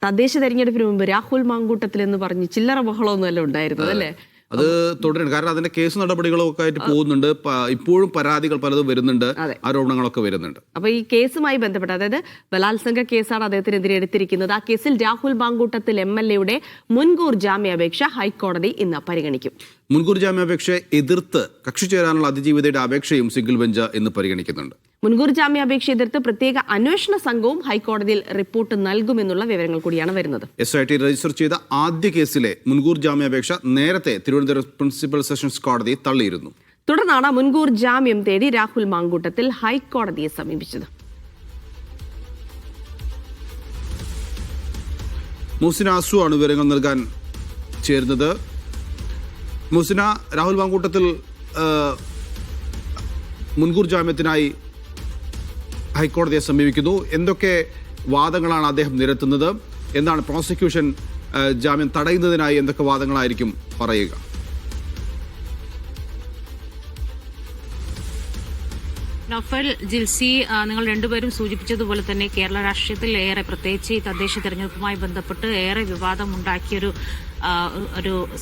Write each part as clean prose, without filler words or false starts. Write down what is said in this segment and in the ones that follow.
തദ്ദേശ തെരഞ്ഞെടുപ്പിന് മുമ്പ് രാഹുൽ മാങ്കൂട്ടത്തിൽ എന്ന് പറഞ്ഞ് ചില്ലറ ബഹളമൊന്നുമല്ല ഉണ്ടായിരുന്നത് അല്ലേ? അത് തുടരുന്നു. കാരണം അതിന്റെ കേസ് നടപടികളൊക്കെ ആയിട്ട് പോകുന്നുണ്ട്. ഇപ്പോഴും പരാതികൾ പലതും വരുന്നുണ്ട്, ആരോപണങ്ങളൊക്കെ വരുന്നുണ്ട്. അപ്പൊ ഈ കേസുമായി ബന്ധപ്പെട്ട്, അതായത് ബലാത്സംഗ കേസാണ് അദ്ദേഹത്തിനെതിരെ എടുത്തിരിക്കുന്നത്. ആ കേസിൽ രാഹുൽ മാങ്കൂട്ടത്തിൽ MLA മുൻകൂർ ജാമ്യാപേക്ഷ ഹൈക്കോടതി ഇന്ന് പരിഗണിക്കും. മുൻകൂർ ജാമ്യാപേക്ഷയെ എതിർത്ത് കക്ഷി ചേരാനുള്ള അതിജീവിതയുടെ അപേക്ഷയും സിംഗിൾ ബെഞ്ച് ഇന്ന് പരിഗണിക്കുന്നുണ്ട്. മുൻകൂർ ജാമ്യാപേക്ഷ എതിർത്ത് പ്രത്യേക അന്വേഷണ സംഘവും ഹൈക്കോടതിയിൽ റിപ്പോർട്ട് നൽകുമെന്നുള്ള വിവരങ്ങൾ കൂടിയാണ് വരുന്നത്. SIT രജിസ്റ്റർ ചെയ്ത ആദ്യ കേസിലെ മുൻകൂർ ജാമ്യാപേക്ഷ നേരത്തെ തിരുവനന്തപുരം പ്രിൻസിപ്പൽ സെഷൻസ് കോടതി തള്ളിയിരുന്നു. തുടർന്നാണ് മുൻകൂർ ജാമ്യം തേടി രാഹുൽ മാങ്കൂട്ടത്തിൽ ഹൈക്കോടതിയെ സമീപിച്ചത്. മുഹ്സിന ആസു ആണ് വിവരങ്ങൾ നൽകാൻ ചേരുന്നത്. മുഹ്സിന, രാഹുൽ മാങ്കൂട്ടത്തിൽ മുൻകൂർ ജാമ്യത്തിനായി ഹൈക്കോടതിയെ സമീപിക്കുന്നു. എന്തൊക്കെ വാദങ്ങളാണ് അദ്ദേഹം നിരത്തുന്നത്? എന്താണ് പ്രോസിക്യൂഷൻ ജാമ്യം തടയുന്നതിനായി എന്തൊക്കെ വാദങ്ങളായിരിക്കും പറയുക? നഫൽ, ജിൽസി, നിങ്ങൾ രണ്ടുപേരും സൂചിപ്പിച്ചതുപോലെ തന്നെ കേരള രാഷ്ട്രീയത്തിൽ ഏറെ, പ്രത്യേകിച്ച് ഈ തദ്ദേശ തെരഞ്ഞെടുപ്പുമായി ബന്ധപ്പെട്ട് ഏറെ വിവാദമുണ്ടാക്കിയൊരു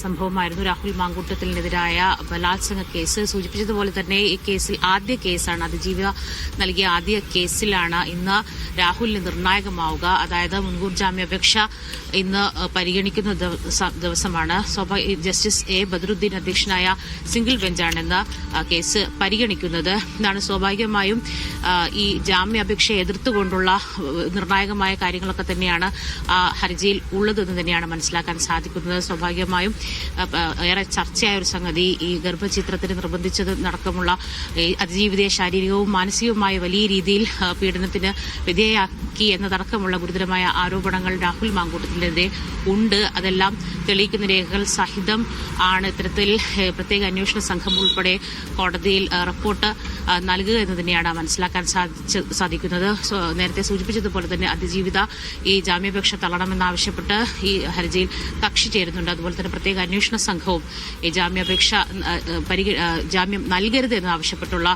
സംഭവമായിരുന്നു രാഹുൽ മാങ്കൂട്ടത്തിനെതിരായ ബലാത്സംഗ കേസ്. സൂചിപ്പിച്ചതുപോലെ തന്നെ ഈ കേസിൽ ആദ്യ കേസാണ്, അതിജീവിത നൽകിയ ആദ്യ കേസിലാണ് ഇന്ന് രാഹുലിന് നിർണായകമാവുക. അതായത് മുൻകൂർ ജാമ്യാപേക്ഷ ഇന്ന് പരിഗണിക്കുന്ന ദിവസമാണ്. Justice A. ബദറുദ്ദീൻ അധ്യക്ഷനായ സിംഗിൾ ബെഞ്ചാണ് ഇന്ന് കേസ് പരിഗണിക്കുന്നത്. ഇതാണ് സ്വാഭാവികമായും ഈ ജാമ്യാപേക്ഷയെ എതിർത്തുകൊണ്ടുള്ള നിർണായകമായ കാര്യങ്ങളൊക്കെ തന്നെയാണ് ഹർജിയിൽ ഉള്ളതെന്ന് തന്നെയാണ് മനസ്സിലാക്കാൻ സാധിക്കുന്നത്. സ്വാഭാവികമായും ഏറെ ചർച്ചയായ ഒരു സംഗതി ഈ ഗർഭചിത്രത്തിന് നിർബന്ധിച്ചതടക്കമുള്ള അതിജീവിതയെ ശാരീരികവും മാനസികവുമായ വലിയ രീതിയിൽ പീഡനത്തിന് വിധേയയാക്കി എന്നതടക്കമുള്ള ഗുരുതരമായ ആരോപണങ്ങൾ രാഹുൽ മാങ്കൂട്ടത്തിനെതിരെ ഉണ്ട്. അതെല്ലാം തെളിയിക്കുന്ന രേഖകൾ സഹിതം ആണ് ഇത്തരത്തിൽ പ്രത്യേക അന്വേഷണ സംഘം ഉൾപ്പെടെ കോടതിയിൽ റിപ്പോർട്ട് നൽകുക എന്ന് തന്നെയാണ് മനസ്സിലാക്കാൻ സാധിക്കുന്നത്. നേരത്തെ സൂചിപ്പിച്ചതുപോലെ തന്നെ അതിജീവിത ഈ ജാമ്യാപേക്ഷ തള്ളണമെന്നാവശ്യപ്പെട്ട് ഈ ഹർജിയിൽ കക്ഷി ചേരുന്നുണ്ട്. അതുപോലെ തന്നെ പ്രത്യേക അന്വേഷണ സംഘവും ഈ ജാമ്യം നൽകരുത് എന്നാവശ്യപ്പെട്ടുള്ള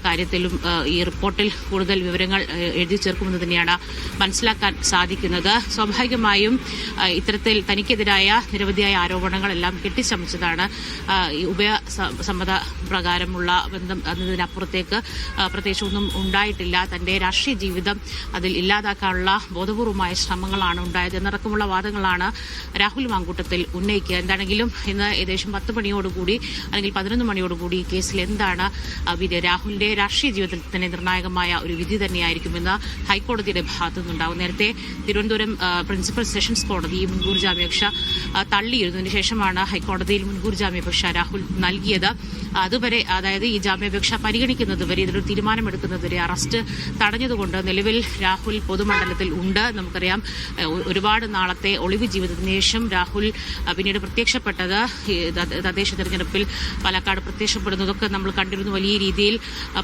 കാര്യത്തിലും ഈ റിപ്പോർട്ടിൽ കൂടുതൽ വിവരങ്ങൾ എഴുതി ചേർക്കുമെന്ന് തന്നെയാണ് മനസ്സിലാക്കാൻ സാധിക്കുന്നത്. സ്വാഭാവികമായും ഇത്തരത്തിൽ തനിക്കെതിരായ നിരവധിയായ ആരോപണങ്ങളെല്ലാം കെട്ടിച്ചമച്ചതാണ്. ഈ ഉഭയസമ്മത പ്രകാരമുള്ള ബന്ധം എന്നതിനപ്പുറത്തേക്ക് പ്രത്യേകിച്ച് ഒന്നും ഉണ്ടായിട്ടില്ല. തന്റെ രാഷ്ട്രീയ ജീവിതം അതിൽ ഇല്ലാതാക്കാനുള്ള ബോധപൂർവമായ ശ്രമങ്ങളാണ് ഉണ്ടായത് എന്നടക്കമുള്ള വാദങ്ങളാണ് രാഹുൽ മാങ്കൂട്ടത്തിൽ ഉന്നയിക്കുക. എന്താണെങ്കിലും ഇന്ന് ഏകദേശം 10 മണിയോടുകൂടി അല്ലെങ്കിൽ 11 മണിയോടുകൂടി ഈ കേസിൽ എന്താണ് വിധി, രാഹുലിന്റെ രാഷ്ട്രീയ ജീവിതത്തിൽ തന്നെ നിർണായകമായ ഒരു വിധി തന്നെയായിരിക്കുമെന്ന് ഹൈക്കോടതിയുടെ ഭാഗത്തുനിന്നുണ്ടാകും. നേരത്തെ തിരുവനന്തപുരം പ്രിൻസിപ്പൽ സെഷൻസ് കോടതി ഈ മുൻകൂർ ജാമ്യാപേക്ഷ തള്ളിയിരുന്നതിന് ശേഷമാണ് ഹൈക്കോടതിയിൽ മുൻകൂർ ജാമ്യാപേക്ഷ രാഹുൽ നൽകിയത്. അതുവരെ, അതായത് ഈ ജാമ്യാപേക്ഷ പരിഗണിക്കുന്നതുവരെ, ഇതിലൊരു തീരുമാനമെടുക്കുന്നതുവരെ അറസ്റ്റ് തടഞ്ഞതുകൊണ്ട് നിലവിൽ രാഹുൽ പൊതുമണ്ഡലത്തിൽ ഉണ്ട്. നമുക്കറിയാം, ഒരുപാട് നാളത്തെ ഒളിവ് ജീവിതത്തിന് ശേഷം രാഹുൽ പിന്നീട് പ്രത്യക്ഷപ്പെട്ടത് തദ്ദേശ തെരഞ്ഞെടുപ്പിൽ പാലക്കാട് പ്രത്യക്ഷപ്പെടുന്നതൊക്കെ നമ്മൾ കണ്ടിരുന്നു. വലിയ രീതിയിൽ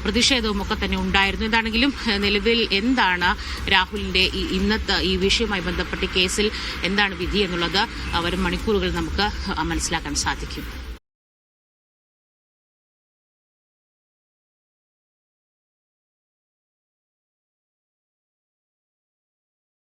പ്രതിഷേധവും ഒക്കെ തന്നെ ഉണ്ടായിരുന്നു. എന്താണെങ്കിലും നിലവിൽ എന്താണ് രാഹുലിന്റെ ഇന്നത്തെ ഈ വിഷയവുമായി ബന്ധപ്പെട്ട് കേസിൽ എന്താണ് വിധി എന്നുള്ളത് വരും മണിക്കൂറുകൾ നമുക്ക് മനസ്സിലാക്കാൻ സാധിക്കും.